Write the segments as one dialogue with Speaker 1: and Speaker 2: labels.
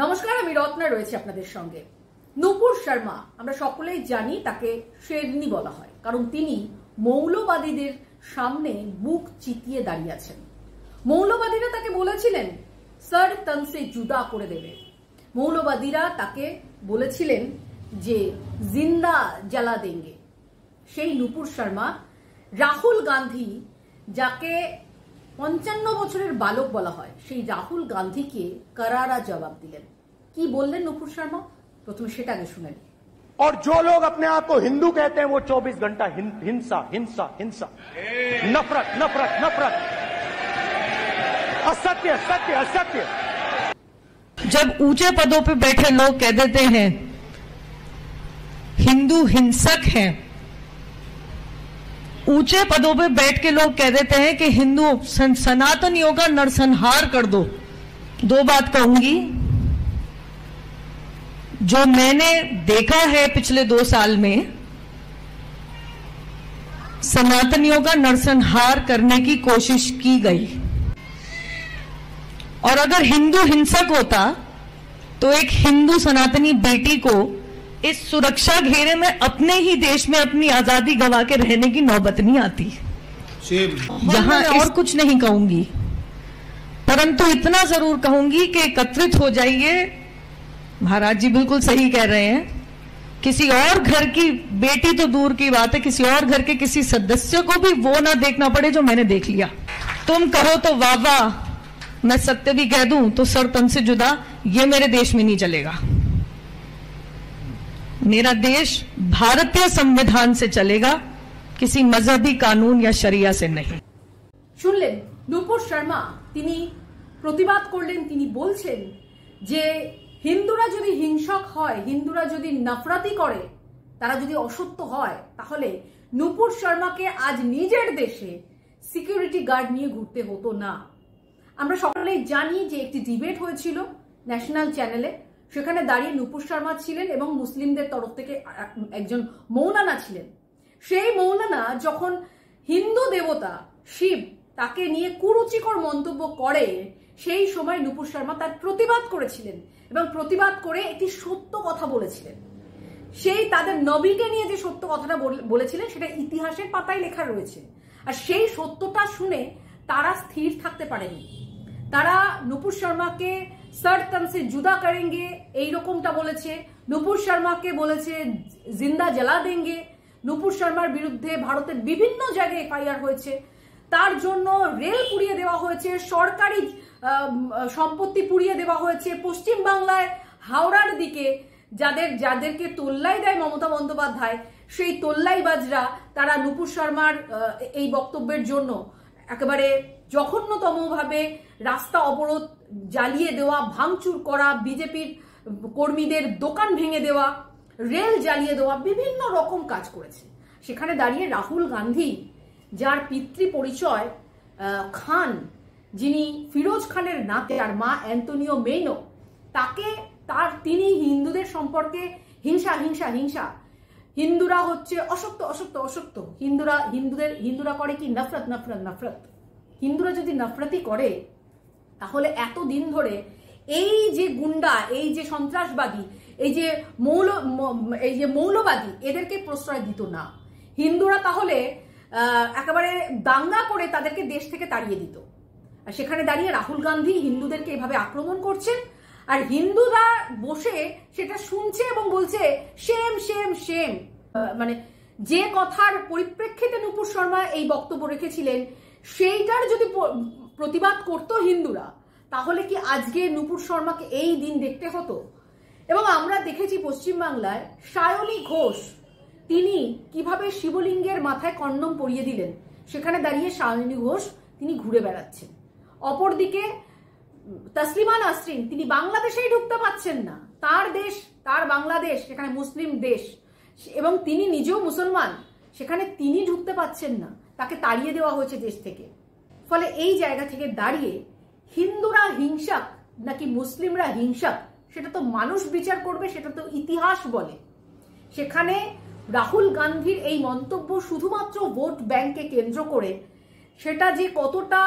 Speaker 1: নমস্কার, আমি রত্না রয়েছে আপনাদের সঙ্গে। নূপুর শর্মা আমরা সকলেই জানি, তাকে শেরনি বলা হয়, কারণ তিনি মৌলবাদীদের সামনে বুক চিতিয়ে দাঁড়িয়ে আছেন। মৌলবাদীরা তাকে বলেছিলেন সর তন সে জুদা করে দেবে। মৌলবাদীরা তাকে বলেছিলেন যে জিন্দা জ্বালা দেঙ্গে। সেই নূপুর শর্মা রাহুল গান্ধী, যাকে 55 বছরের বালক বলা হয়, সেই রাহুল গান্ধীকে करारा जवाब दिलेन। की बोललेन नूपुर शर्मा, प्रथमे सेटा आगे शुनेन।
Speaker 2: और जो लोग अपने आप को हिंदू कहते हैं वो 24 घंटा हिंसा हिंसा हिंसा, नफरत नफरत नफरत, असत्य सत्य असत्य।
Speaker 3: जब ऊंचे पदों पे बैठे लोग कह देते हैं हिंदू हिंसक हैं, ऊंचे पदों पे बैठ के लोग कह देते हैं कि हिंदू सनातनियों का नरसंहार कर दो, दो बात कहूंगी। जो मैंने देखा है पिछले 2 साल में, सनातनियों का नरसंहार करने की कोशिश की गई, और अगर हिंदू हिंसक होता तो एक हिंदू सनातनी बेटी को इस सुरक्षा घेरे में अपने ही देश में अपनी आजादी गवा के रहने की नौबत नहीं आती। यहां और कुछ नहीं कहूंगी, परंतु इतना जरूर कहूंगी कि एकत्रित हो जाइए। महाराज जी बिल्कुल सही कह रहे हैं, किसी और घर की बेटी तो दूर की बात है, किसी और घर के किसी सदस्य को भी वो ना देखना पड़े जो मैंने देख लिया। तुम कहो तो वाह वाह, मैं सत्य भी कह दूं तो सर तन से जुदा, ये मेरे देश में नहीं चलेगा। मेरा देश भारतीय संविधान से चलेगा, किसी मजहबी कानून या शरिया से नहीं।
Speaker 1: শুনলেন নূপুর শর্মা, তিনি প্রতিবাদ করলেন। তিনি বলছেন যে হিন্দুরা যদি হিংসক হয়, হিন্দুরা যদি নফরতি করে, তারা যদি অসত্য হয়, তাহলে নূপুর শর্মাকে আজ নিজের দেশে সিকিউরিটি গার্ড নিয়ে ঘুরতে হতো না। আমরা সকলেই জানি যে একটি ডিবেট হয়েছিল ন্যাশনাল চ্যানেলে, সেখানে দাঁড়িয়ে নূপুর শর্মা ছিলেন এবং মুসলিমদের তরফ থেকে একজন মৌলানা ছিলেন। সেই মৌলানা যখন হিন্দু দেবতা শিব তাকে নিয়ে কুরুচিকর মন্তব্য করে, সেই সময় নূপুর শর্মা তার প্রতিবাদ করেছিলেন এবং প্রতিবাদ করে একটি সত্য কথা বলেছিলেন। সেই তাদের নবীকে নিয়ে যে সত্য কথাটা বলেছিলেন সেটা ইতিহাসের পাতায় লেখা রয়েছে। আর সেই সত্যটা শুনে তারা স্থির থাকতে পারেনি। তারা নূপুর শর্মাকে सर तन से जुदा करेंगे এইরকমটা বলেছে। নূপুর শর্মাকে বলেছে জিন্দা জ্বালা দেঙ্গে। নূপুর শর্মার বিরুদ্ধে ভারতের বিভিন্ন জায়গায় এফআইআর হয়েছে, তার জন্য রেল পুড়িয়ে দেওয়া হয়েছে, সরকারি সম্পত্তি পুড়িয়ে দেওয়া হয়েছে। পশ্চিম বাংলায় হাওড়ার দিকে যাদেরকে তোল্লাই দেয় মমতা বন্দ্যোপাধ্যায়, সেই তোল্লাইবাজরা তারা নূপুর শর্মার এই বক্তব্যের জন্য একেবারে জঘন্যতম ভাবে রাস্তা অবরোধ, জ্বালিয়ে দেওয়া, ভাঙচুর করা, বিজেপির কর্মীদের দোকান ভেঙে দেওয়া, রেল জ্বালিয়ে দেওয়া, বিভিন্ন রকম কাজ করেছে। সেখানে দাঁড়িয়ে রাহুল গান্ধী, যার পিতৃ পরিচয় খান, যিনি ফিরোজ খানের নাতে, আর মা অ্যান্তনিও মেইনো, তিনি হিন্দুদের সম্পর্কে হিংসা হিংসা হিংসা, হিন্দুরা হচ্ছে অসত্য অসত্য অসত্য, হিন্দুরা করে কি নফরত নফরত নফরত। হিন্দুরা যদি নফরতি করে তাহলে এতদিন ধরে এই যে গুন্ডা, এই যে সন্ত্রাসবাদী, এই যে মৌলবাদী, এদেরকে প্রশ্রয় দিত না। হিন্দুরা তাহলে একেবারে দাঙ্গা করে তাদেরকে দেশ থেকে তাড়িয়ে দিত। আর সেখানে দাঁড়িয়ে রাহুল গান্ধী হিন্দুদেরকে এভাবে আক্রমণ করছেন, আর হিন্দুরা বসে সেটা শুনছে এবং বলছে সেম সেম সেম। মানে যে কথার পরিপ্রেক্ষিতে নূপুর শর্মা এই বক্তব্য রেখেছিলেন, সেইটার যদি প্রতিবাদ করতো হিন্দুরা, তাহলে কি আজকে নূপুর শর্মাকে এই দিন দেখতে হতো? এবং আমরা দেখেছি পশ্চিমবাংলায় সায়নী ঘোষ, তিনি কিভাবে শিবলিঙ্গের মাথায় কন্ডম পরিয়ে দিলেন। সেখানে দাঁড়িয়ে সায়নী ঘোষ তিনি ঘুরে বেড়াচ্ছেন। অপরদিকে তসলিমা নাসরিন, তিনি বাংলাদেশেই ঢুকতে পাচ্ছেন না। তার দেশ, তার বাংলাদেশ, সেখানে মুসলিম দেশ, এবং তিনি নিজেও মুসলমান, সেখানে তিনি ঢুকতে পাচ্ছেন না, তাকে তাড়িয়ে দেওয়া হয়েছে দেশ থেকে। ফলে এই জায়গা থেকে দাঁড়িয়ে হিন্দুরা হিংসক নাকি মুসলিমরা হিংসক, সেটা তো মানুষ বিচার করবে, সেটা তো ইতিহাস বলে। সেখানে রাহুল গান্ধীর এই মন্তব্য শুধুমাত্র ভোট ব্যাংকে কেন্দ্র করে, সেটা যে কতটা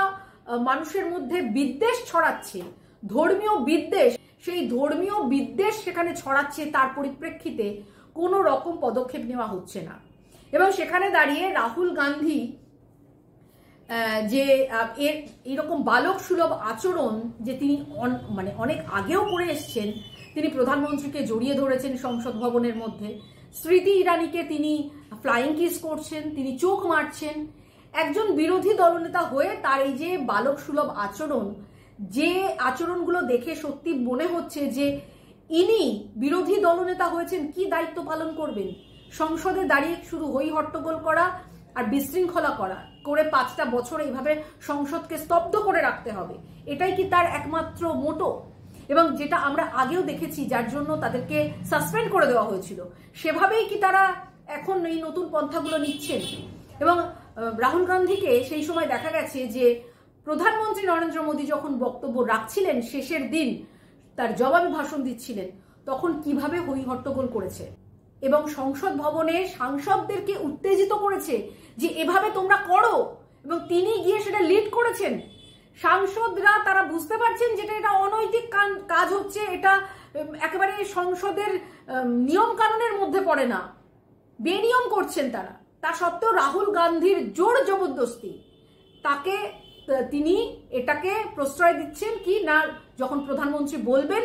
Speaker 1: মানুষের মধ্যে বিদ্বেষ ছড়াচ্ছে, ধর্মীয় বিদ্বেষ, সেই ধর্মীয় বিদ্বেষ সেখানে ছড়াচ্ছে, তার পরিপ্রেক্ষিতে কোনো রকম পদক্ষেপ নেওয়া হচ্ছে না। এবং সেখানে দাঁড়িয়ে রাহুল গান্ধী যে এরকম বালক সুলভ আচরণ যে তিনি মানে অনেক আগেও করে এসছেন, তিনি প্রধানমন্ত্রীকে জড়িয়ে ধরেছেন সংসদ ভবনের মধ্যে, স্মৃতি ইরানিকে তিনি ফ্লাইং কিস করছেন, তিনি চোখ মারছেন। একজন বিরোধী দলনেতা হয়ে তার এই যে বালক সুলভ আচরণ, যে আচরণগুলো দেখে সত্যি মনে হচ্ছে যে ইনি বিরোধী দলনেতা হয়েছেন, কি দায়িত্ব পালন করবেন? সংসদে দাঁড়িয়ে শুধু হই হট্টগোল করা আর বিশৃঙ্খলা করে 5টা বছর এইভাবে সংসদকে স্তব্ধ করে রাখতে হবে, এটাই কি তার একমাত্র মোটো? এবং যেটা আমরা আগেও দেখেছি, যার জন্য তাদেরকে সাসপেন্ড করে দেওয়া হয়েছিল, সেভাবেই কি তারা এখন এই নতুন পন্থাগুলো নিচ্ছেন? এবং রাহুল গান্ধীকে সেই সময় দেখা গেছে যে প্রধানমন্ত্রী নরেন্দ্র মোদী যখন বক্তব্য রাখছিলেন, শেষের দিন তার জবাবে ভাষণ দিচ্ছিলেন, তখন কিভাবে হই হট্টগোল করেছে এবং সংসদ ভবনে সাংসদদেরকে উত্তেজিত করেছে যে এভাবে তোমরা করো, এবং তিনি গিয়ে সেটা লিড করেছেন। সাংসদরা তারা বুঝতে পারছেন যেটা এটা অনৈতিক কাজ হচ্ছে, এটা একেবারে সংসদের নিয়ম কানুনের মধ্যে পড়ে না, বেনিয়ম করছেন তারা। তা সত্ত্বেও রাহুল গান্ধীর জোর জবরদস্তি তাকে তিনি এটাকে প্রশ্রয় দিচ্ছেন কি না, যখন প্রধানমন্ত্রী বলবেন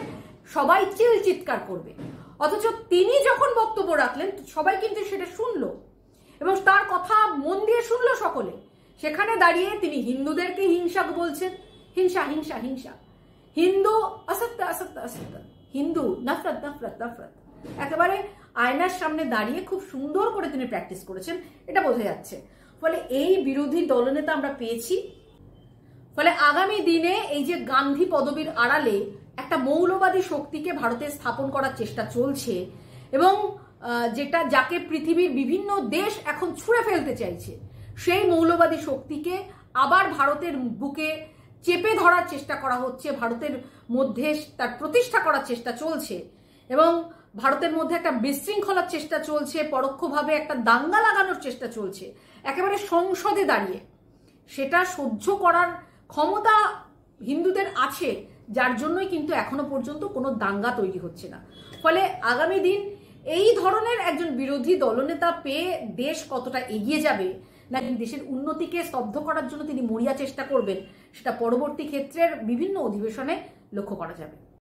Speaker 1: সবাই চিৎকার করবে, অথচ তিনি যখন বক্তব্য রাখলেন সবাই কিন্তু সেটা শুনলো এবং তার কথা মন দিয়ে শুনলো সকলে। সেখানে দাঁড়িয়ে তিনি হিন্দুদেরকে হিংসক বলছেন, হিংসা হিংসা হিংসা, হিন্দু অসত্য অসত্য অসত্য, হিন্দু নফরত নফরত নফরত। একেবারে আয়নার সামনে দাঁড়িয়ে খুব সুন্দর করে তিনি প্র্যাকটিস করেছেন, এটা বোঝা যাচ্ছে। ফলে এই বিরোধী দলনেতা আমরা পেয়েছি। ফলে আগামী দিনে এই যে গান্ধী পদবীর আড়ালে একটা মৌলবাদী শক্তিকে ভারতে স্থাপন করার চেষ্টা চলছে এবং যাকে পৃথিবীর বিভিন্ন দেশ এখন ছুঁড়ে ফেলতে চাইছে, সেই মৌলবাদী শক্তিকে আবার ভারতের বুকে চেপে ধরার চেষ্টা করা হচ্ছে, ভারতের মধ্যে তার প্রতিষ্ঠা করার চেষ্টা চলছে এবং ভারতের মধ্যে একটা বিশৃঙ্খলার চেষ্টা চলছে, পরোক্ষভাবে একটা দাঙ্গা লাগানোর চেষ্টা চলছে একেবারে সংসদে দাঁড়িয়ে। সেটা সহ্য করার ক্ষমতা হিন্দুদের আছে, যার জন্যই কিন্তু এখনো পর্যন্ত কোনো দাঙ্গা তৈরি হচ্ছে না। ফলে আগামী দিন এই ধরনের একজন বিরোধী দলনেতা পেয়ে দেশ কতটা এগিয়ে যাবে, নাকি দেশের উন্নতিকে স্তব্ধ করার জন্য তিনি মরিয়া চেষ্টা করবেন, সেটা পরবর্তী ক্ষেত্রের বিভিন্ন অধিবেশনে লক্ষ্য করা যাবে।